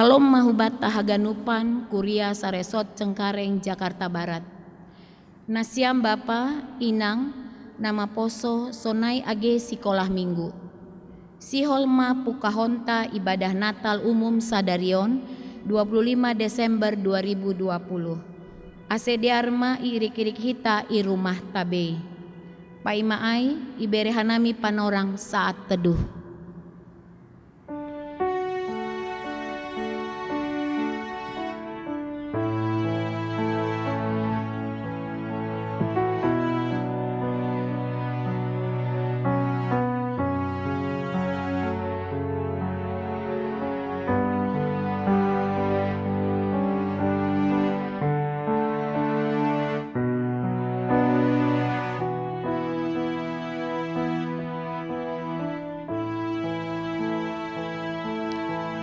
Salom mahubata haganupan Kuria Saresot Cengkareng Jakarta Barat. Nasiam Bapa, Inang, nama poso sonai age sikolah minggu. Siholma Pukahonta ibadah Natal umum Sadarion 25 Desember 2020. Asediarma irik-irik hita i rumah tabe. Paimaai iberehanami panorang saat teduh.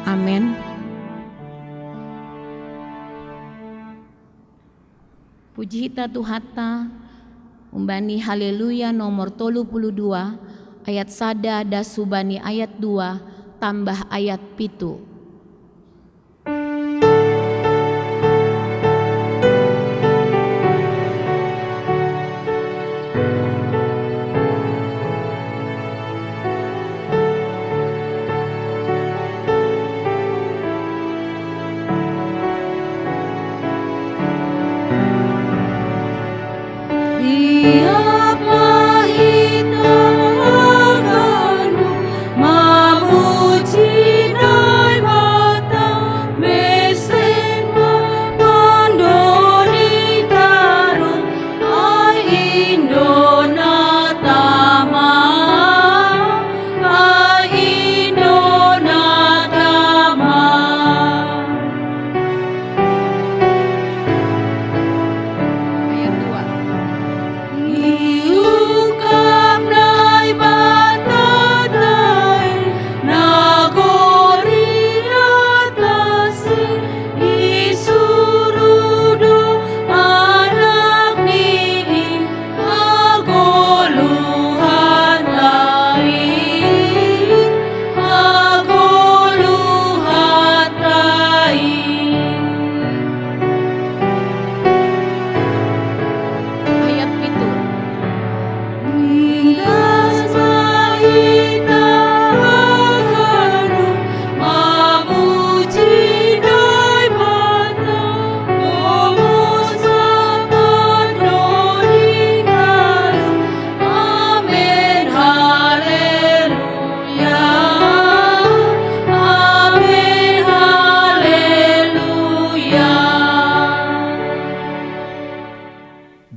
Amin. Puji hita Tuhata umbani haleluya nomor 32 ayat sada das subani ayat 2 tambah ayat pitu.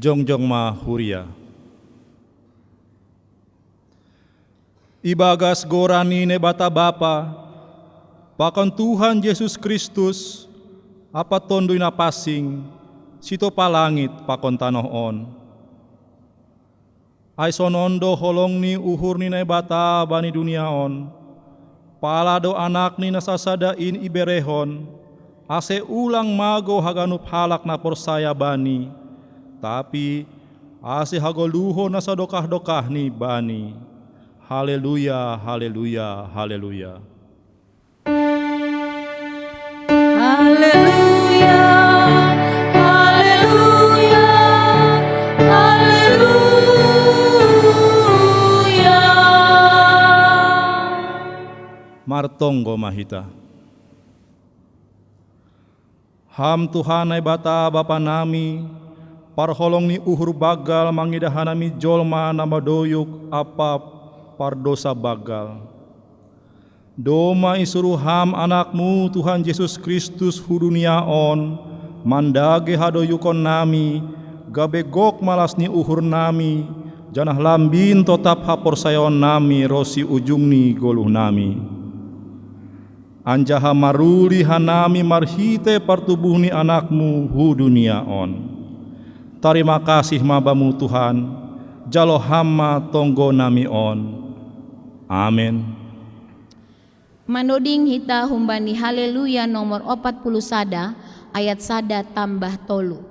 Jongjong ma huria. Ibagas gorani ne bata Bapa, pakan Tuhan Yesus Kristus, apa tondoi na pasing, sito palangit pakon tanohon. Ai sonondo holong ni uhur ni ne bata bani duniaon, palado anak ni nasasadain iberehon, ase ulang mago haganup halak na porsaya bani, tapi ase hagoluho na sa dokah-dokah ni bani. Haleluya, haleluya, haleluya. Haleluya, haleluya, haleluya. Martonggo mahita. Ham Tuhanay bata Bapa nami, parholong ni uhur bagal mangidahanami jolma na madoyuk apa pardosa bagal. Doma isuruham anakmu Tuhan Yesus Kristus huduniaon, mandage hadoyukon nami, gabegok malas ni uhur nami, janah lambin totap haporsayon nami rosi ujungni goluh nami. Anjaha maruli hanami marhite partubuh ni anakmu huduniaon. Terima kasih mabamu Tuhan, jalo hama tonggo nami on. Amin. Manoding hita humbani haleluya nomor 40 sada ayat sada tambah tolu.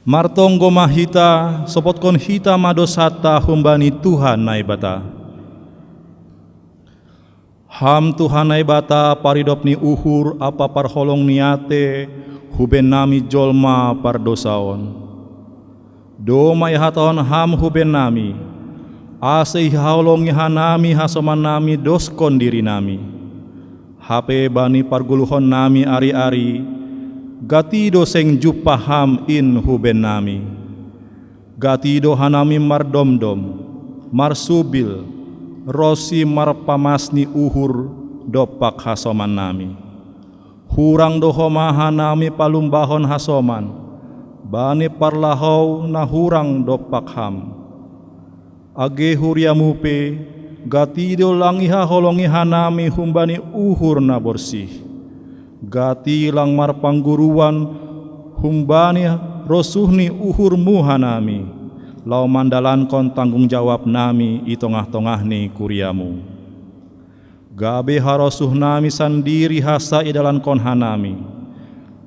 Martonggo mahita sopotkon hita madosata humbani Tuhan naibata. Ham Tuhan naibata paridop ni uhur apa parholong niate huben nami jolma pardosaon. Doma ihaton ham huben nami ase ihaolong ihanami hasoman nami doskon diri nami. Hape bani parguluhon nami ari-ari gatido seng jupaham in huben nami. Gatido hanami mardomdom, marsubil, rosi marpamasni uhur dopak hasoman nami. Hurang dohomaha nami palumbahon hasoman, bani parlahau na hurang dopak ham. Age huriamupe, gatido lang iha holong iha nami humbani uhur na bersih. Gati lang marpangguruan humbani rosuhni uhur muha nami. Lau mandalankon tanggung jawab nami itongah-tongah ni kuriamu. Gabe harosuh nami sandiri hasa idalan kon hanami.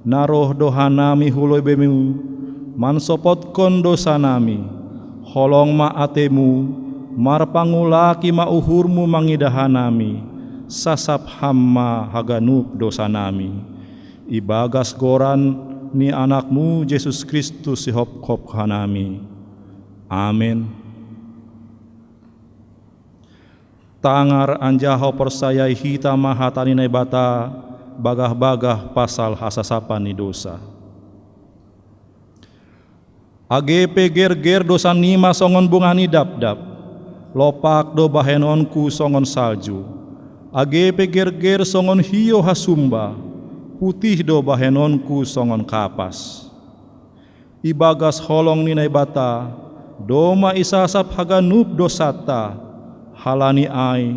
Naroh doha nami huloi bemu mansopot kon dosa nami. Holong ma atemu marpangulaki ma uhurmu mangidahan nami. Sasap hamma haganup dosa nami. Ibagas goran ni anakmu Yesus Kristus sihop-hop hanami. Amin. Tangar anjaho persayai hita mahatani naibata bagah-bagah pasal hasasapan ni dosa. Agepe ger-ger dosa nima songon bungani dap-dap, lopak do bahenonku songon salju. Agepe ger-ger songon hiyo hasumba, putih do bahenonku songon kapas. Ibagas holong ni naibata, doma isasap haganup dosata, halani ai,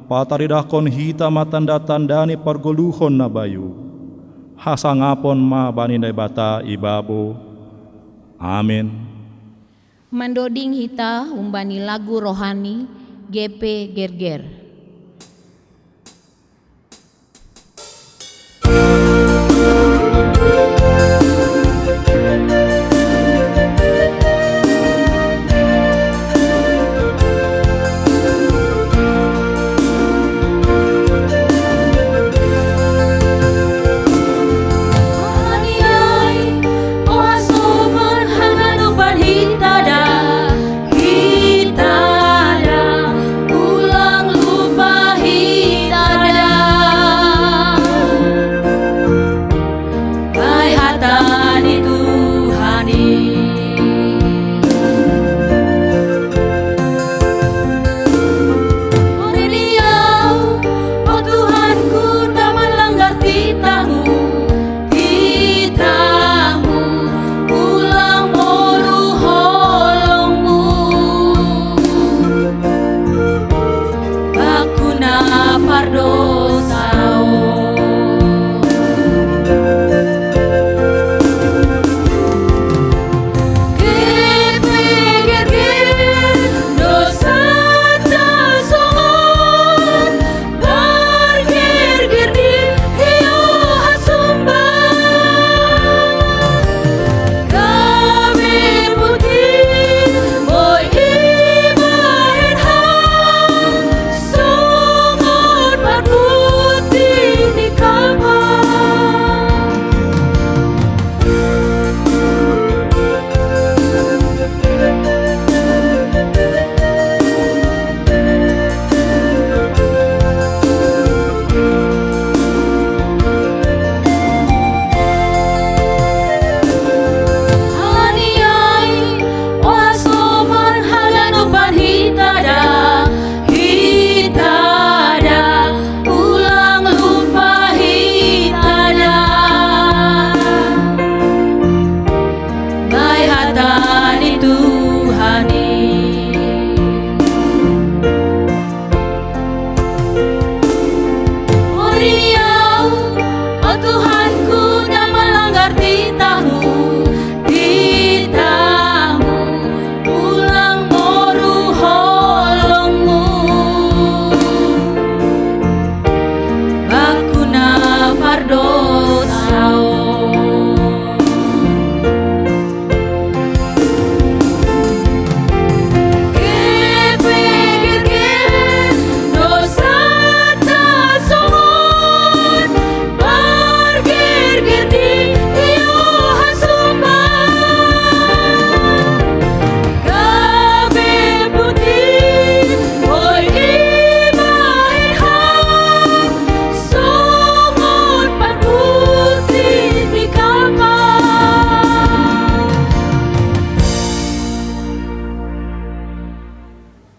pataridakon hita matanda-tandani pargoluhon na bayu. Hasangapon ma bani naibata ibabo. Amin. Mandoding hita umbani lagu rohani GP Gerger. Hitada, ulang lu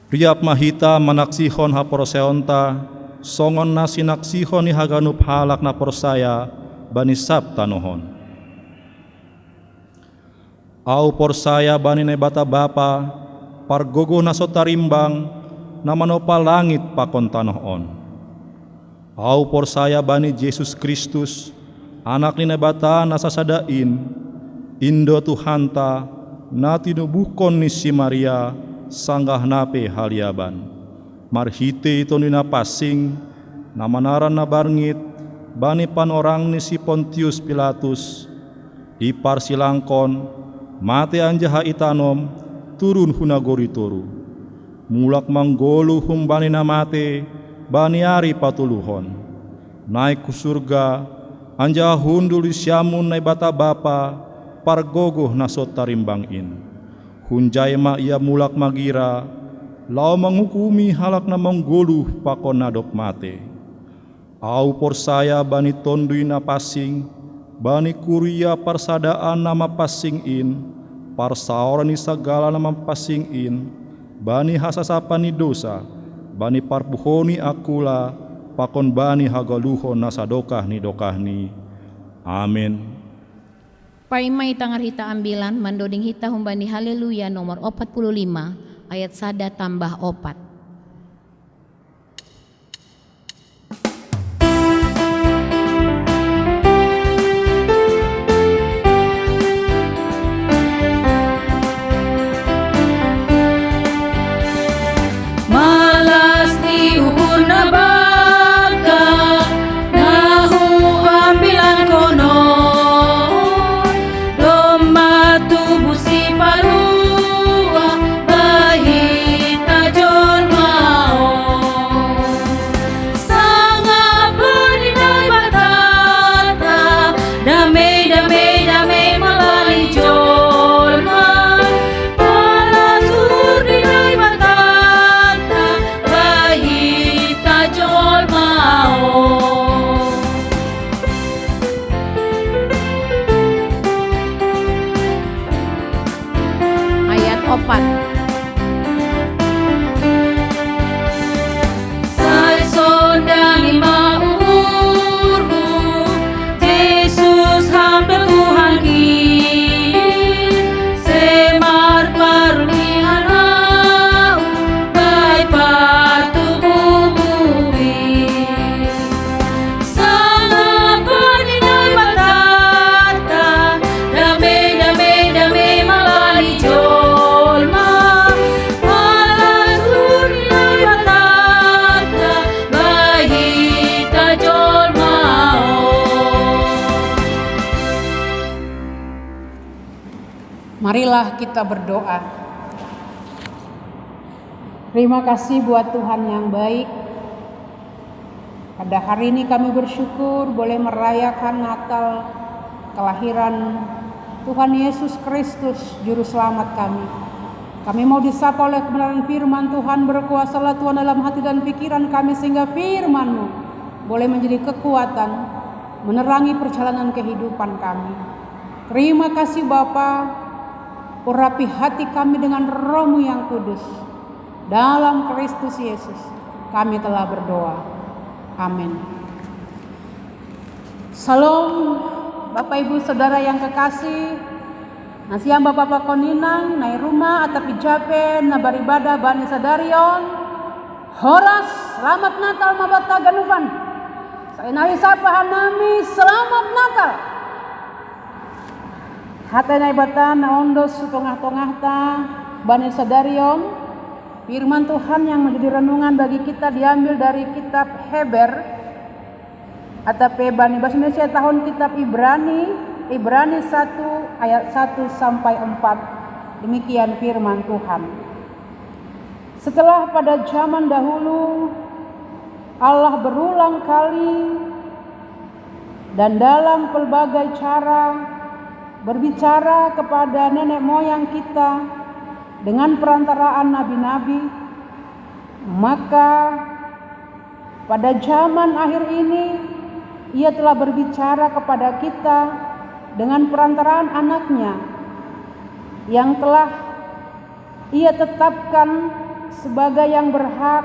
Riap mahita manaksihon haporoseonta, songon nasi naksihon ni haganup halak na porsaya bani sabta nohon. Au porsaya bani na bata bapa, pargogo na sotarimbang, na manopa langit pakon tanohon. Au porsaya bani Yesus Kristus, anak ni bata nasasadain, Indo Tuhanta, na tinubukon ni si Maria, sanggah nape haliaban. Marhite ito ni napasing, na manaran na barngit, bani panorang ni si Pontius Pilatus, iparsilangkon, mate anjaha itanom, turun hunagori turu. Mulak manggolu bani na mate, bani ari patuluhon. Naik ku surga, anjaha hundul isyamun na bata bapa, pargogoh nasot tarimbangin. Hunjay ma ia mulak magira, lao mangukumi halak na manggoluh pakon nadok mate. Au porsaya bani tondui na pasing, bani kuria parsadaan nama pasingin, parsaoran ni sagala nama pasingin, bani hasasapani dosa, bani parpuhoni akula, pakon bani hagaluhon nasadokah ni. Amin. Paimay tangar hita ambilan, mandoding hita humbani haleluya nomor 45 ayat 1 tambah 4. Malas di uhur na baga, nahu ambilan kono. Marilah kita berdoa. Terima kasih buat Tuhan yang baik. Pada hari ini kami bersyukur boleh merayakan Natal kelahiran Tuhan Yesus Kristus, Juru Selamat kami. Kami mau disapa oleh kebenaran firman Tuhan, berkuasalah Tuhan dalam hati dan pikiran kami sehingga firman-Mu boleh menjadi kekuatan, menerangi perjalanan kehidupan kami. Terima kasih Bapa. Urapi hati kami dengan Roh-Mu yang kudus. Dalam Kristus Yesus kami telah berdoa. Amin. Salam Bapak Ibu Saudara yang kekasih. Nasiam Bapak Pakoninang, nai rumah atapi jape, na baribadah bani sadarion. Horas, selamat Natal mabata ganufan. Saya nari sapa hanami, selamat Natal. Hatai nai batan na ondos tengah-tengah ta bani sadarion. Firman Tuhan yang menjadi renungan bagi kita diambil dari kitab Heber atape bani bahasa Indonesia tahun kitab Ibrani 1 ayat 1 sampai 4. Demikian firman Tuhan. Setelah pada zaman dahulu Allah berulang kali dan dalam pelbagai cara berbicara kepada nenek moyang kita dengan perantaraan nabi-nabi, maka pada zaman akhir ini Ia telah berbicara kepada kita dengan perantaraan anaknya yang telah Ia tetapkan sebagai yang berhak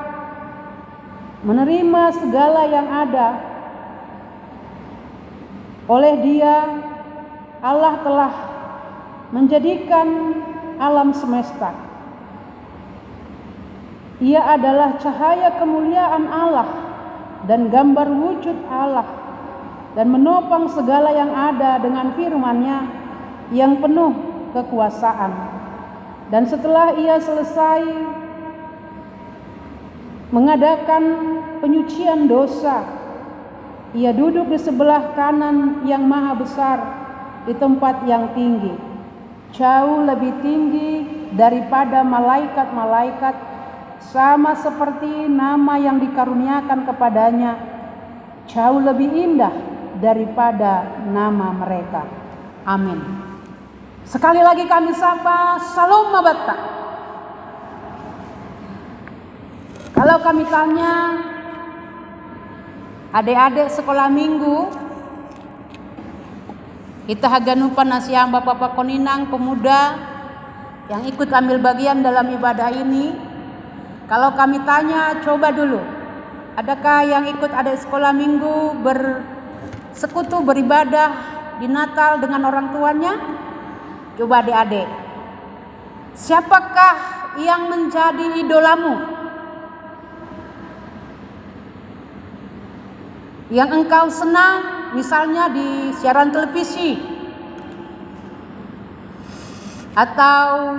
menerima segala yang ada. Oleh Dia, Allah telah menjadikan alam semesta. Ia adalah cahaya kemuliaan Allah dan gambar wujud Allah, dan menopang segala yang ada dengan firman-Nya yang penuh kekuasaan. Dan setelah Ia selesai mengadakan penyucian dosa, Ia duduk di sebelah kanan yang maha besar di tempat yang tinggi, jauh lebih tinggi daripada malaikat-malaikat, sama seperti nama yang dikaruniakan kepadanya jauh lebih indah daripada nama mereka. Amin. Sekali lagi kami sapa, Salam Mabata. Kalau kami tanya adik-adik sekolah minggu, kita haganupan nasiam Bapak Koninang pemuda yang ikut ambil bagian dalam ibadah ini. Kalau kami tanya, coba dulu, adakah yang ikut adik sekolah minggu bersekutu beribadah di Natal dengan orang tuanya? Coba adik-adik, siapakah yang menjadi idolamu? Yang engkau senang, misalnya di siaran televisi atau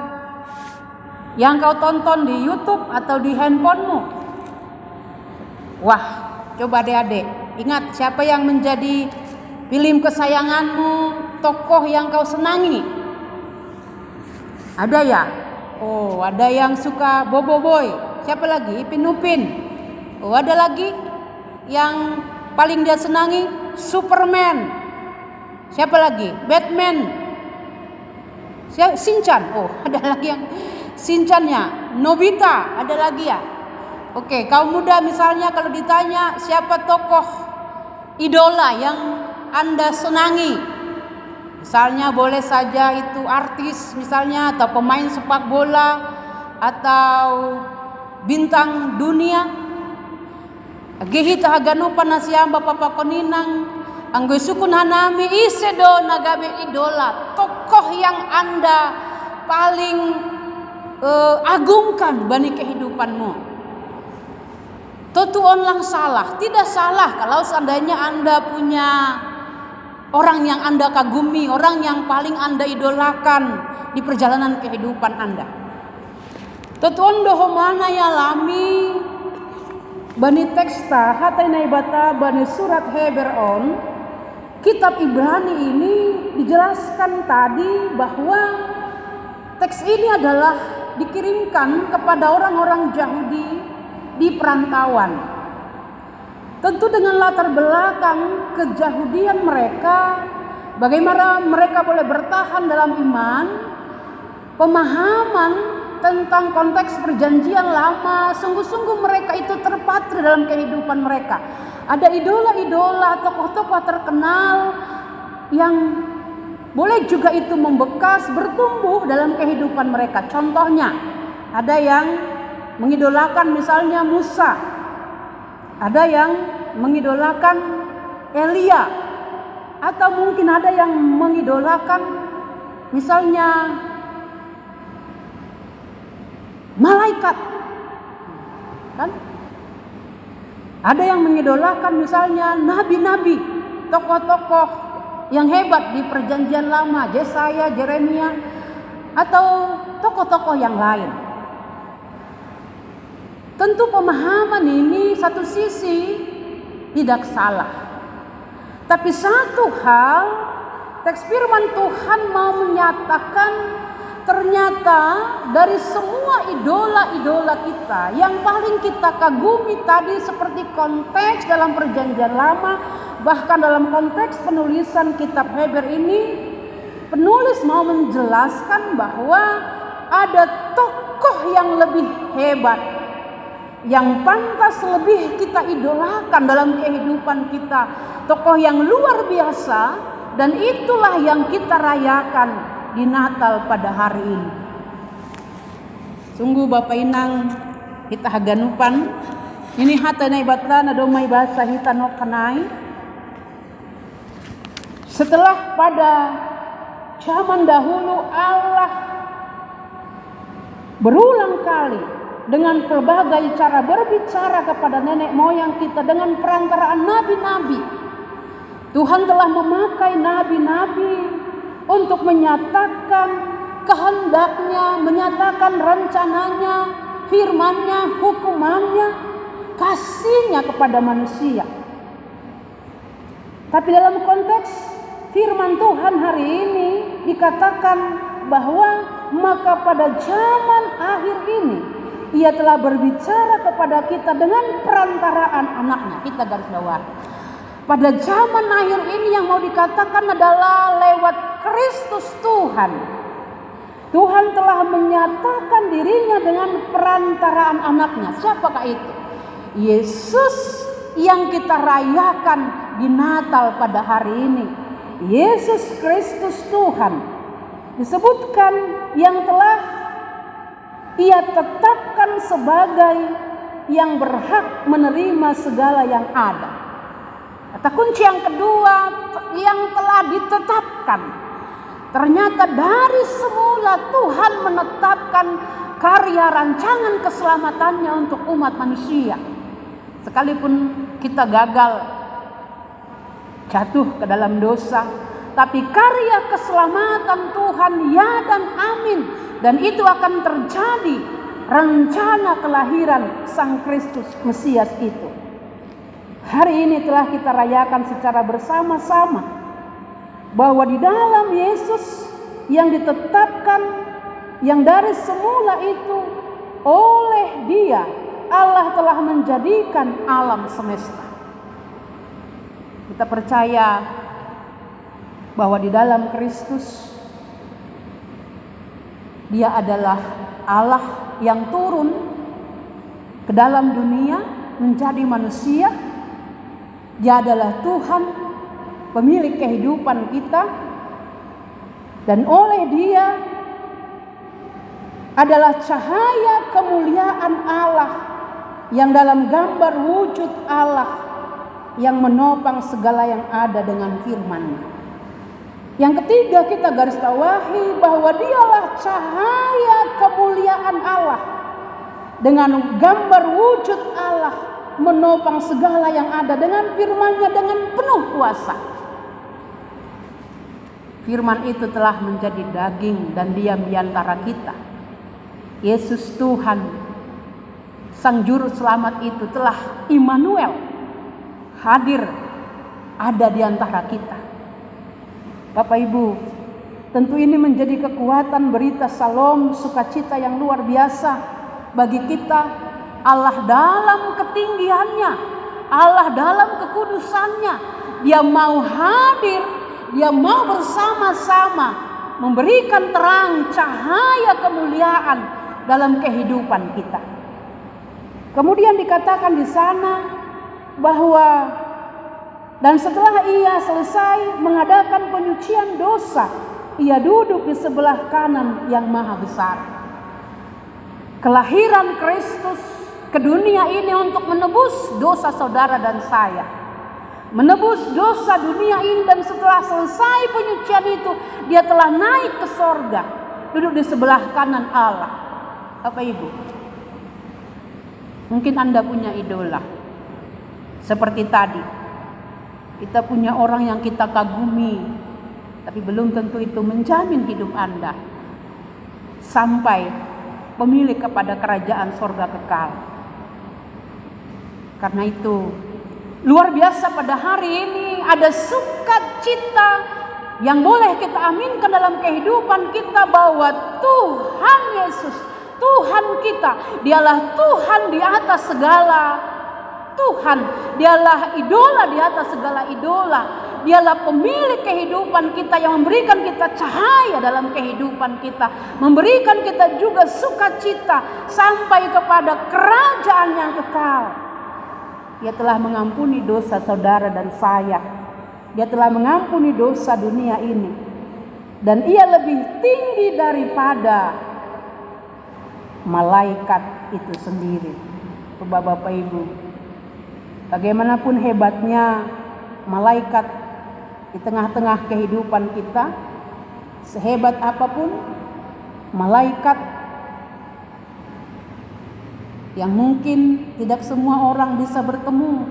yang kau tonton di YouTube atau di handphonemu. Wah, coba adik-adik, ingat siapa yang menjadi film kesayanganmu, tokoh yang kau senangi. Ada ya? Oh, ada yang suka Bobo Boy. Siapa lagi? Ipin Upin. Oh, ada lagi yang paling dia senangi Superman. Siapa lagi? Batman. Shinchan. Oh, ada lagi yang Shinchannya. Nobita. Ada lagi ya? Oke, kaum muda misalnya kalau ditanya siapa tokoh idola yang Anda senangi, misalnya boleh saja itu artis misalnya, atau pemain sepak bola, atau bintang dunia. Gehita haganupan nasiam Bapak Koninang anggo sukun hanami isedo nagabe idola, tokoh yang Anda paling agungkan bani kehidupanmu. Tentu onlang salah, tidak salah kalau seandainya Anda punya orang yang Anda kagumi, orang yang paling Anda idolakan di perjalanan kehidupan Anda. Tentu ondo homana ya lami bani teksta hatai naibata bani surat Hebron, kitab Ibrani ini dijelaskan tadi bahwa teks ini adalah dikirimkan kepada orang-orang Yahudi di perantauan. Tentu dengan latar belakang kejahudian mereka, bagaimana mereka boleh bertahan dalam iman, pemahaman tentang konteks perjanjian lama, sungguh-sungguh mereka itu terpatri dalam kehidupan mereka. Ada idola-idola, tokoh-tokoh terkenal yang boleh juga itu membekas, bertumbuh dalam kehidupan mereka. Contohnya, ada yang mengidolakan misalnya Musa, ada yang mengidolakan Elia, atau mungkin ada yang mengidolakan misalnya malaikat, kan? Ada yang mengidolakan misalnya nabi-nabi, tokoh-tokoh yang hebat di perjanjian lama, Yesaya, Yeremia, atau tokoh-tokoh yang lain. Tentu pemahaman ini satu sisi tidak salah. Tapi satu hal, teks firman Tuhan mau menyatakan ternyata dari semua idola-idola kita yang paling kita kagumi tadi seperti konteks dalam perjanjian lama, bahkan dalam konteks penulisan kitab Heber ini, penulis mau menjelaskan bahwa ada tokoh yang lebih hebat, yang pantas lebih kita idolakan dalam kehidupan kita, tokoh yang luar biasa, dan itulah yang kita rayakan di Natal pada hari ini. Sungguh Bapak Inang, kita haganupan ini hata na ibatan na domay basa hita no kanai. Setelah pada zaman dahulu Allah berulang kali dengan pelbagai cara berbicara kepada nenek moyang kita dengan perantaraan nabi-nabi. Tuhan telah memakai nabi-nabi untuk menyatakan kehendaknya, menyatakan rencananya, firman-Nya, hukumannya, kasih-Nya kepada manusia. Tapi dalam konteks firman Tuhan hari ini dikatakan bahwa maka pada zaman akhir ini Ia telah berbicara kepada kita dengan perantaraan anaknya. Kita garis bawah. Pada zaman akhir ini yang mau dikatakan adalah lewat Kristus Tuhan. Tuhan telah menyatakan dirinya dengan perantaraan anaknya. Siapakah itu? Yesus yang kita rayakan di Natal pada hari ini. Yesus Kristus Tuhan. Disebutkan yang telah Ia tetapkan sebagai yang berhak menerima segala yang ada. Kata kunci yang kedua yang telah ditetapkan. Ternyata dari semula Tuhan menetapkan karya rancangan keselamatannya untuk umat manusia. Sekalipun kita gagal jatuh ke dalam dosa, tapi karya keselamatan Tuhan ya dan amin. Dan itu akan terjadi rencana kelahiran Sang Kristus Mesias itu. Hari ini telah kita rayakan secara bersama-sama bahwa di dalam Yesus yang ditetapkan, yang dari semula itu oleh Dia Allah telah menjadikan alam semesta. Kita percaya bahwa di dalam Kristus Dia adalah Allah yang turun ke dalam dunia menjadi manusia. Dia adalah Tuhan, pemilik kehidupan kita. Dan oleh Dia adalah cahaya kemuliaan Allah yang dalam gambar wujud Allah yang menopang segala yang ada dengan firman-Nya. Yang ketiga kita garis bawahi bahwa Dialah cahaya kemuliaan Allah dengan gambar wujud Allah menopang segala yang ada dengan firman-Nya dengan penuh kuasa. Firman itu telah menjadi daging dan diam di antara kita. Yesus Tuhan, Sang Juru Selamat itu telah Immanuel, hadir ada di antara kita. Bapak Ibu, tentu ini menjadi kekuatan berita Shalom, sukacita yang luar biasa bagi kita. Allah dalam ketinggiannya, Allah dalam kekudusannya, Dia mau hadir, Dia mau bersama-sama memberikan terang cahaya kemuliaan dalam kehidupan kita. Kemudian dikatakan di sana bahwa dan setelah Ia selesai mengadakan penyucian dosa, Ia duduk di sebelah kanan yang maha besar. Kelahiran Kristus ke dunia ini untuk menebus dosa saudara dan saya, menebus dosa dunia ini. Dan setelah selesai penyucian itu, Dia telah naik ke sorga, duduk di sebelah kanan Allah. Bapak Ibu, mungkin Anda punya idola seperti tadi. Kita punya orang yang kita kagumi, tapi belum tentu itu menjamin hidup Anda sampai pemilik kepada kerajaan sorga kekal. Karena itu luar biasa pada hari ini ada sukacita yang boleh kita aminkan dalam kehidupan kita bahwa Tuhan Yesus, Tuhan kita, Dialah Tuhan di atas segala Tuhan. Dialah idola di atas segala idola. Dialah pemilik kehidupan kita yang memberikan kita cahaya dalam kehidupan kita, memberikan kita juga sukacita sampai kepada kerajaan yang kekal. Dia telah mengampuni dosa saudara dan saya. Dia telah mengampuni dosa dunia ini. Dan Ia lebih tinggi daripada malaikat itu sendiri. Bapak-bapak Ibu, bagaimanapun hebatnya malaikat di tengah-tengah kehidupan kita, sehebat apapun malaikat yang mungkin tidak semua orang bisa bertemu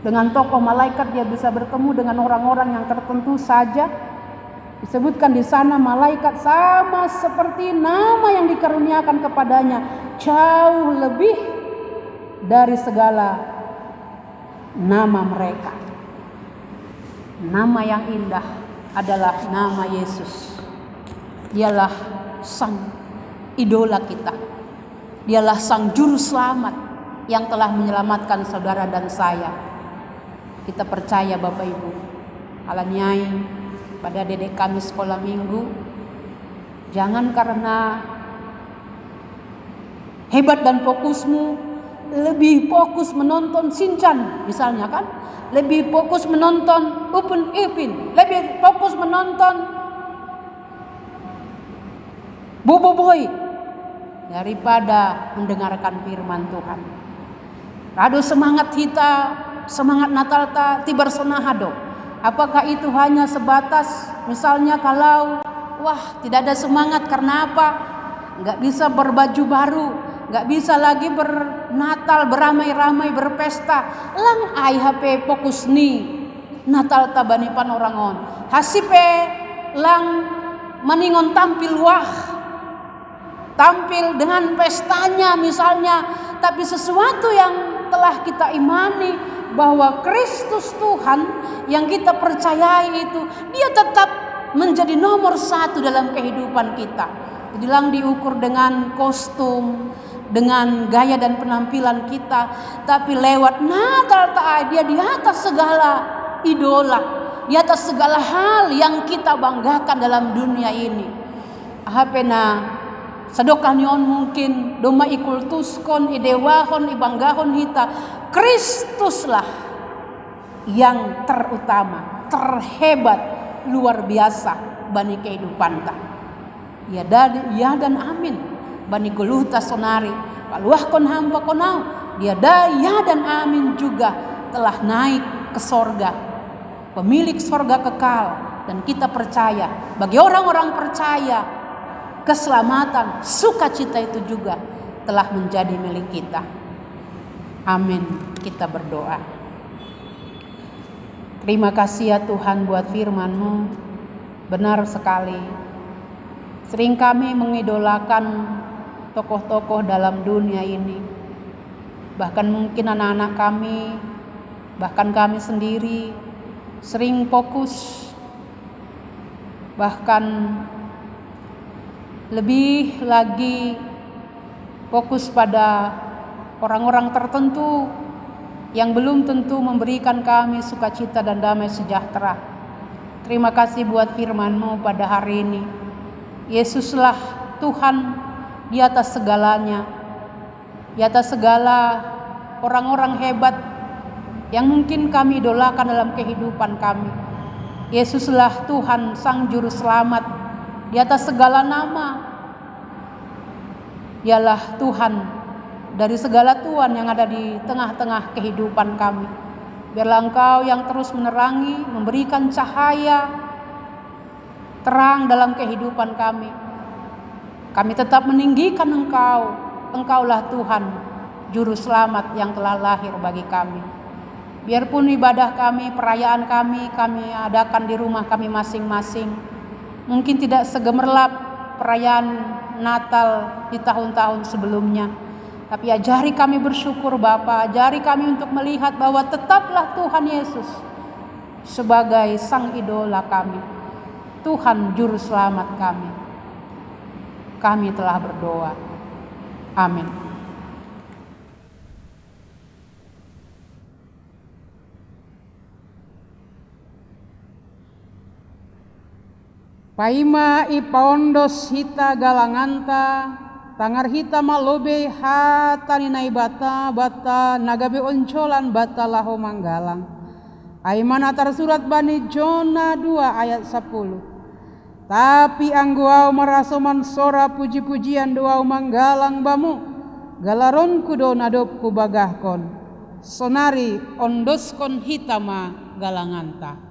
dengan tokoh malaikat, dia bisa bertemu dengan orang-orang yang tertentu saja. Disebutkan di sana malaikat sama seperti nama yang dikaruniakan kepadanya, jauh lebih dari segala nama mereka. Nama yang indah adalah nama Yesus. Dialah sang idola kita. Dialah sang juru selamat yang telah menyelamatkan saudara dan saya. Kita percaya Bapak Ibu, alanyai pada dedek kami sekolah minggu, jangan karena hebat dan fokusmu lebih fokus menonton Shinchan misalnya kan, lebih fokus menonton Upin Ipin, lebih fokus menonton Bobo Boy daripada mendengarkan firman Tuhan. Aduh, semangat kita, semangat Natal ta tibar sonahado. Apakah itu hanya sebatas misalnya kalau tidak ada semangat karena apa? Nggak bisa berbaju baru, nggak bisa lagi bernatal, beramai-ramai, berpesta. Lang ai HP fokus ni Natal tabani panorangon. Hasipe lang maningon tampil tampil dengan pestanya misalnya, tapi sesuatu yang telah kita imani bahwa Kristus Tuhan yang kita percayai itu, dia tetap menjadi nomor satu dalam kehidupan kita. Dibilang diukur dengan kostum, dengan gaya dan penampilan kita, tapi lewat Natal dia di atas segala idola, di atas segala hal yang kita banggakan dalam dunia ini. Hapena sadokanion mungkin doma ikultuskon, idewahon, ibanggahon hita. Kristuslah yang terutama, terhebat, luar biasa bani kehidupan ta. Ya dan amin bani goluta sonari paluahkon hampa konau. Dia ya dan amin juga telah naik ke sorga, pemilik sorga kekal. Dan kita percaya, bagi orang-orang percaya, keselamatan, sukacita itu juga telah menjadi milik kita. Amin. Kita berdoa. Terima kasih ya Tuhan buat firman-Mu. Benar sekali, sering kami mengidolakan tokoh-tokoh dalam dunia ini. Bahkan mungkin anak-anak kami, bahkan kami sendiri sering fokus, bahkan lebih lagi fokus pada orang-orang tertentu yang belum tentu memberikan kami sukacita dan damai sejahtera. Terima kasih buat firman-Mu pada hari ini. Yesuslah Tuhan di atas segalanya, di atas segala orang-orang hebat yang mungkin kami idolakan dalam kehidupan kami. Yesuslah Tuhan, Sang Juru Selamat di atas segala nama. Dialah Tuhan dari segala Tuhan yang ada di tengah-tengah kehidupan kami. Biarlah Engkau yang terus menerangi, memberikan cahaya, terang dalam kehidupan kami. Kami tetap meninggikan Engkau. Engkaulah Tuhan, Juru Selamat yang telah lahir bagi kami. Biarpun ibadah kami, perayaan kami adakan di rumah kami masing-masing, mungkin tidak segemerlap perayaan Natal di tahun-tahun sebelumnya. Tapi ajari kami bersyukur Bapa, ajari kami untuk melihat bahwa tetaplah Tuhan Yesus sebagai sang idola kami, Tuhan Juru Selamat kami. Kami telah berdoa. Amin. Paima ipaondos hita galanganta, tangar hita malobe hatani naibata bata nagabe oncolan bata laho manggalang. Aiman atar surat Bani Jona 2 ayat 10. Tapi angguau meraso mansora puji-pujian doau manggalang bamu, galaron kudo nadop kubagahkon, sonari ondoskon hitama galanganta.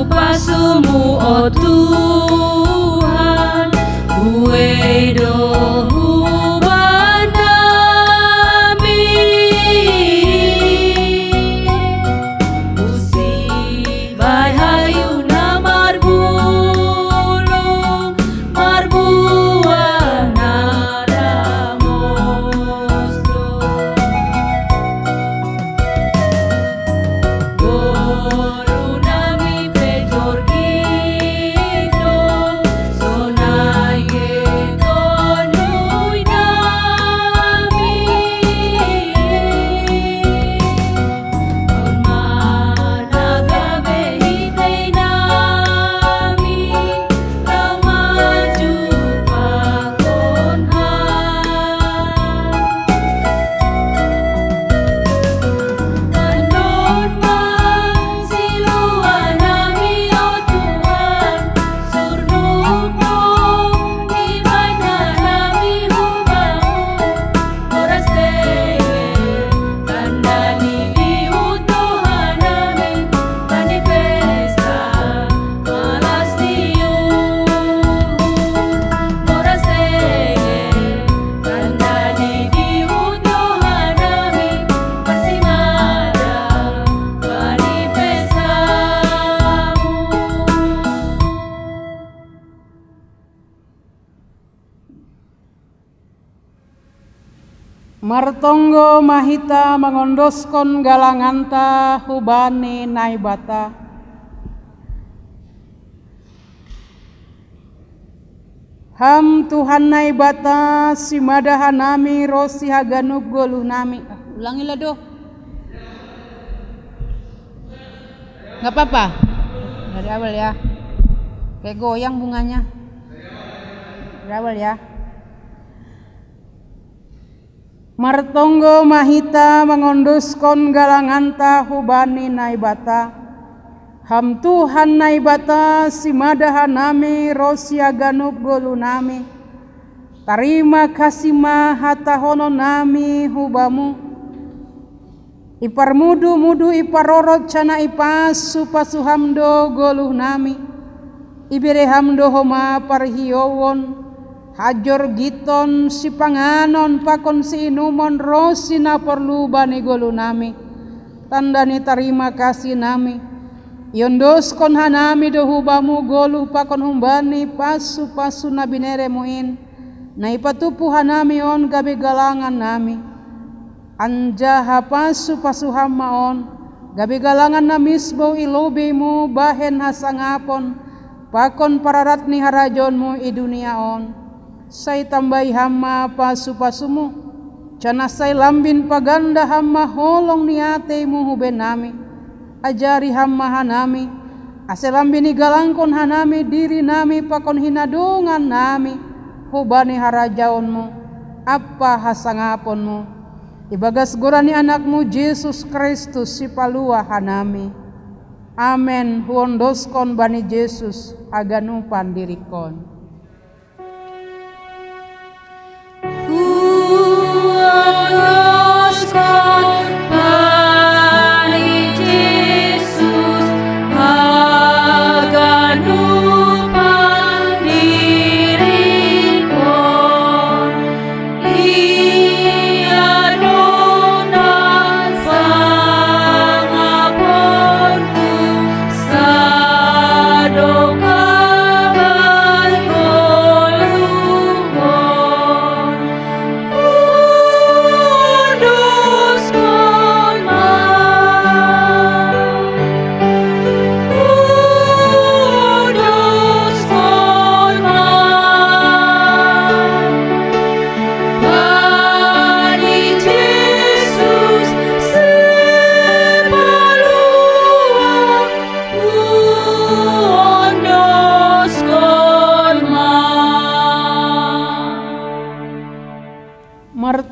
Pasumu oh Tuhan, buai dohu banami, musibah hayu na marbulu, marbuah nada mostro. Martonggo mahita mangondoskon galanganta hubani naibata. Ham Tuhan naibata simadahanami rosi haganub golunami. Ulangilah doh. Gak apa-apa. Dari awal ya. Kayak goyang bunganya. Dari awal ya. Martonggo mahita mangondoskon galanganta hubani naibata. Ham Tuhan naibata simadahanami rosya ganub golunami. Tarima kasih mahatahono nami hubamu. Iparmudu iparorot cana ipasu pasuhamdo goluh nami. Ibere hamdo homa parhiowon. Hajor giton si panganon pakon si inumon rosi na perlu bani golu nami. Tandani terima kasih nami. Yondos kon hanami dohubamu golu pakon humbani pasu na binere muin. Na ipatupu hanami on gabe galangan nami. Anja hapasu pasuham maon. Gabe galangan namisbo ilobimu bahen hasangapon. Pakon pararatni harajonmu i dunia on. Say tambahi hamma pasu-pasumu, cana say lambin paganda hamma holong niatemu huben nami, ajari hamma hanami, ase lambini galangkon hanami diri nami pakon hinadungan nami, hubani harajaonmu, apa hasangaponmu, ibagas gorani anakmu Yesus Kristus si palua hanami, amen huondoskon bani Yesus aganupan dirikon. Ia dona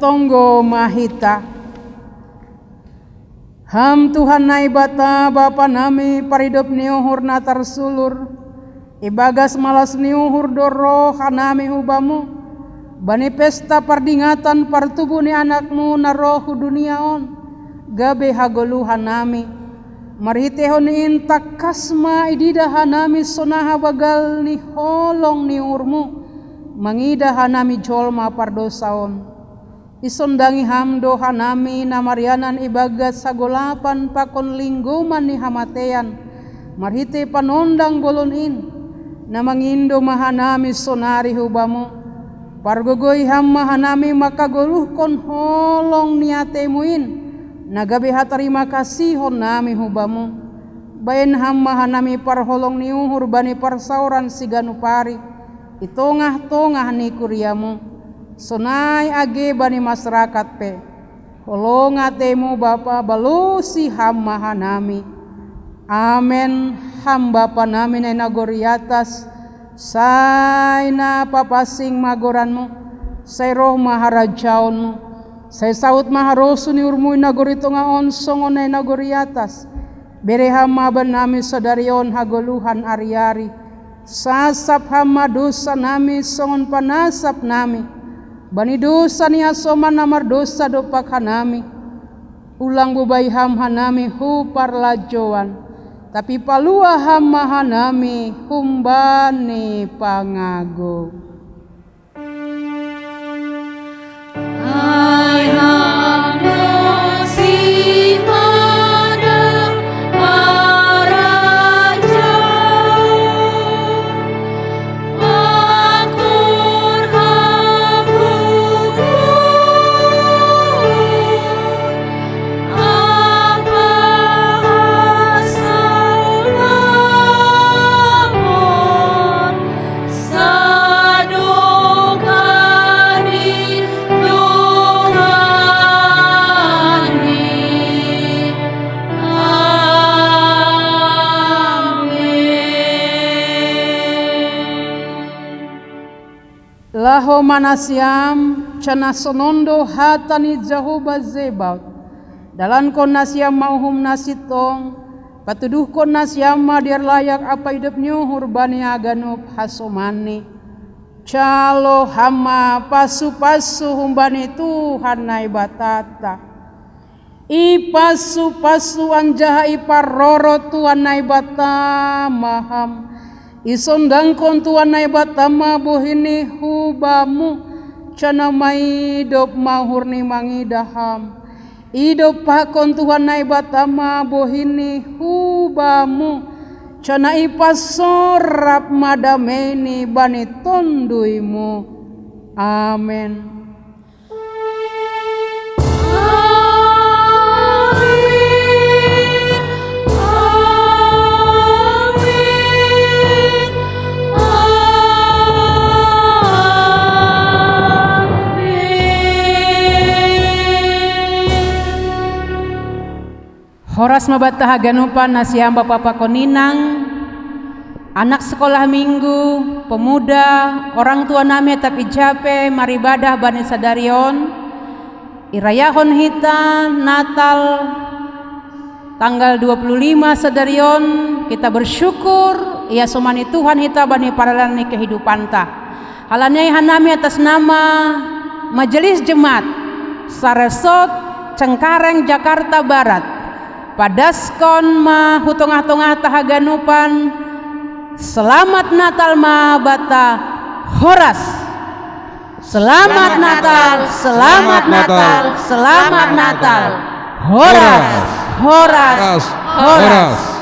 tonggo mahita. Ham Tuhan nai bata Bapa nami paridop niuhur na tarsulur. Ibagas malas niuhur doro hanami hubamu. Bani pesta pardingatan partubu ni anakmu na rohu duniaon. Gabe hagoluhan nami. Marhitehon ni intak kasma idida hanami sonaha bagal ni holong ni urmu. Mangida hanami jolma pardosaon. Isondangi hamdo hanami na marianan ibagat sagolapan pakon lingguman ni hamatean. Marhite panondang bolonin na mangindo mahanami sonari hubamu. Pargogoy ham mahanami makagoluh kon holong niatemuin. Nagabi hatarima kasihon nami hubamu. Bayan ham mahanami parholong ni uhur bani parsauran siganupari. Itongah-tongah ni kuriamu. Sonai age bani masyarakat pe. Holong atemu Bapa balusi ham mahanami. Amen. Ham Bapa nami na nagori atas. Say na papasing magoranmu. Say roh maharajaonmu. Say saut maharosu ni urmu nagori tonga onsong onay nagori atas. Bereham maban nami sadarion hagoluhan ari-ari. Sasap hama dosa nami songon panasap nami. Bani dosa ni asoman namar dosa dopak hanami. Ulang bubay ham hanami hu parlajoan. Tapi palua ham hanami humbani pangago. Hai Laho manasiam cana sonondo hatani Jehovah Zebaut. Dalan kon nasiam mauhum nasitong. Patuduh kon nasiam madiar layak apa hidup nyuhur bani aganup hasomani. Calo hama pasu-pasu humbani Tuhan nai batata. Ipasu-pasu anjaha iparoro Tuhan nai batamaham. Isondang kon Tuhan nai batama bohini hubamu. Cana mai dop mahur ni mangidaham. Idop pakon Tuhan nai batama bohini hubamu. Cana ipasorap madameni bani tonduimu. Amen. Horas mabataha ganupan nasiam Bapak Pakoninang, anak sekolah minggu, pemuda, orang tua nami tapi jape, maribadah bani sadarion, irayahon hita Natal tanggal 25 sadarion, kita bersyukur ia somani Tuhan hita bani paralani kehidupan ta. Halanyai hanami atas nama Majelis Jemaat Saresot Cengkareng Jakarta Barat. Padaskon ma hutongah-tongah tahaganupan selamat Natal ma bata horas. Selamat Natal, selamat Natal, selamat Natal. Horas, horas, horas.